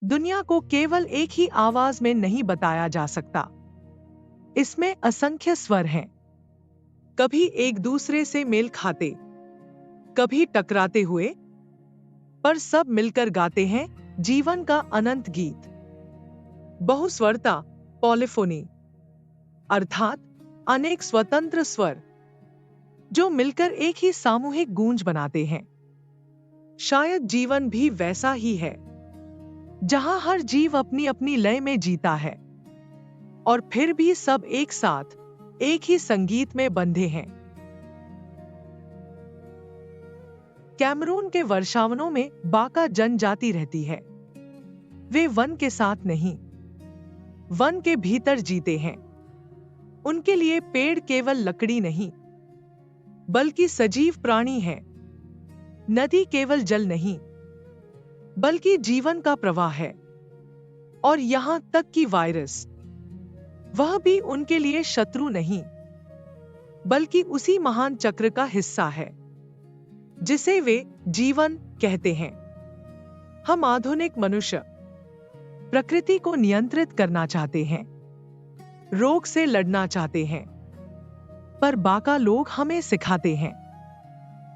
दुनिया को केवल एक ही आवाज में नहीं बताया जा सकता। इसमें असंख्य स्वर हैं, कभी एक दूसरे से मेल खाते, कभी टकराते हुए, पर सब मिलकर गाते हैं जीवन का अनंत गीत। बहुस्वरता, पॉलीफोनी, अर्थात अनेक स्वतंत्र स्वर जो मिलकर एक ही सामूहिक गूंज बनाते हैं। शायद जीवन भी वैसा ही है, जहां हर जीव अपनी अपनी लय में जीता है और फिर भी सब एक साथ एक ही संगीत में बंधे हैं। कैमरून के वर्षावनों में बाका जनजाति रहती है। वे वन के साथ नहीं, वन के भीतर जीते हैं। उनके लिए पेड़ केवल लकड़ी नहीं, बल्कि सजीव प्राणी है। नदी केवल जल नहीं, बल्कि जीवन का प्रवाह है। और यहां तक कि वायरस, वह भी उनके लिए शत्रु नहीं, बल्कि उसी महान चक्र का हिस्सा है जिसे वे जीवन कहते हैं। हम आधुनिक मनुष्य प्रकृति को नियंत्रित करना चाहते हैं, रोग से लड़ना चाहते हैं, पर बाका लोग हमें सिखाते हैं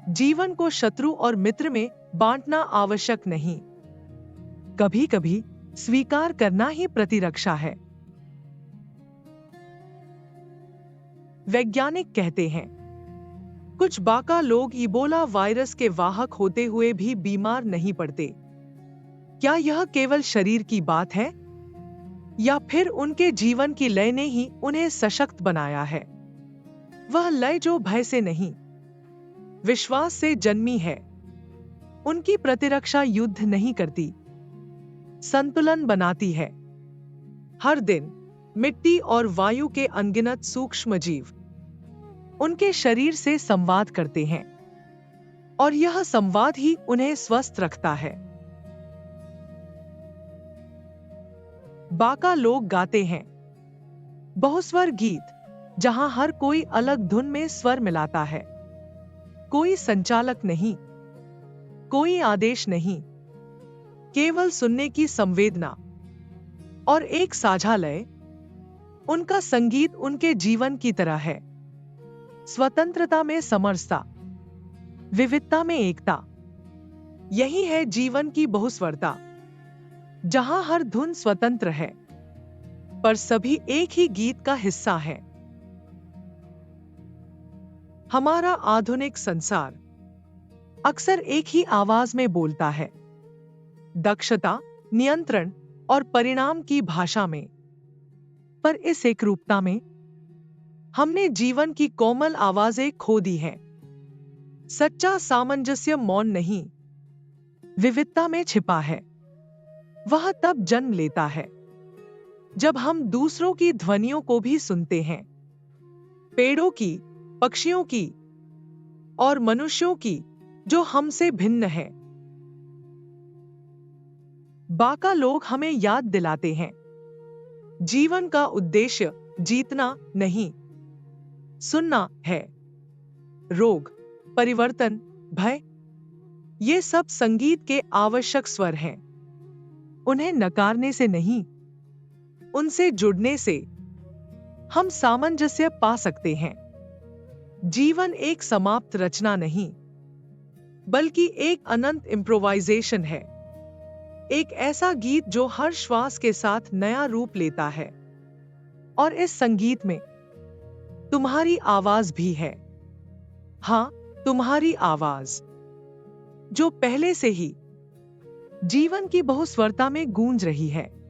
जीवन को शत्रु और मित्र में बांटना आवश्यक नहीं। कभी-कभी स्वीकार करना ही प्रतिरक्षा है। वैज्ञानिक कहते हैं कुछ बाका लोग इबोला वायरस के वाहक होते हुए भी बीमार नहीं पड़ते। क्या यह केवल शरीर की बात है, या फिर उनके जीवन की लय ने ही उन्हें सशक्त बनाया है? वह लय जो भय से नहीं, विश्वास से जन्मी है। उनकी प्रतिरक्षा युद्ध नहीं करती, संतुलन बनाती है। हर दिन मिट्टी और वायु के अनगिनत सूक्ष्म जीव उनके शरीर से संवाद करते हैं, और यह संवाद ही उन्हें स्वस्थ रखता है। बाका लोग गाते हैं बहुस्वर गीत, जहां हर कोई अलग धुन में स्वर मिलाता है। कोई संचालक नहीं, कोई आदेश नहीं, केवल सुनने की संवेदना और एक साझा लय। उनका संगीत उनके जीवन की तरह है, स्वतंत्रता में समरसता, विविधता में एकता। यही है जीवन की बहुस्वरता, जहां हर धुन स्वतंत्र है, पर सभी एक ही गीत का हिस्सा है। हमारा आधुनिक संसार अक्सर एक ही आवाज में बोलता है, दक्षता, नियंत्रण और परिणाम की भाषा में। पर इस एकरूपता में हमने जीवन की कोमल आवाजें खो दी हैं। सच्चा सामंजस्य मौन नहीं, विविधता में छिपा है। वह तब जन्म लेता है जब हम दूसरों की ध्वनियों को भी सुनते हैं, पेड़ों की, पक्षियों की और मनुष्यों की जो हमसे भिन्न है। बाका लोग हमें याद दिलाते हैं जीवन का उद्देश्य जीतना नहीं, सुनना है। रोग, परिवर्तन, भय, ये सब संगीत के आवश्यक स्वर हैं। उन्हें नकारने से नहीं, उनसे जुड़ने से हम सामंजस्य पा सकते हैं। जीवन एक समाप्त रचना नहीं, बल्कि एक अनंत इम्प्रोवाइजेशन है। एक ऐसा गीत जो हर श्वास के साथ नया रूप लेता है। और इस संगीत में तुम्हारी आवाज भी है। हां, तुम्हारी आवाज, जो पहले से ही जीवन की बहुस्वरता में गूंज रही है।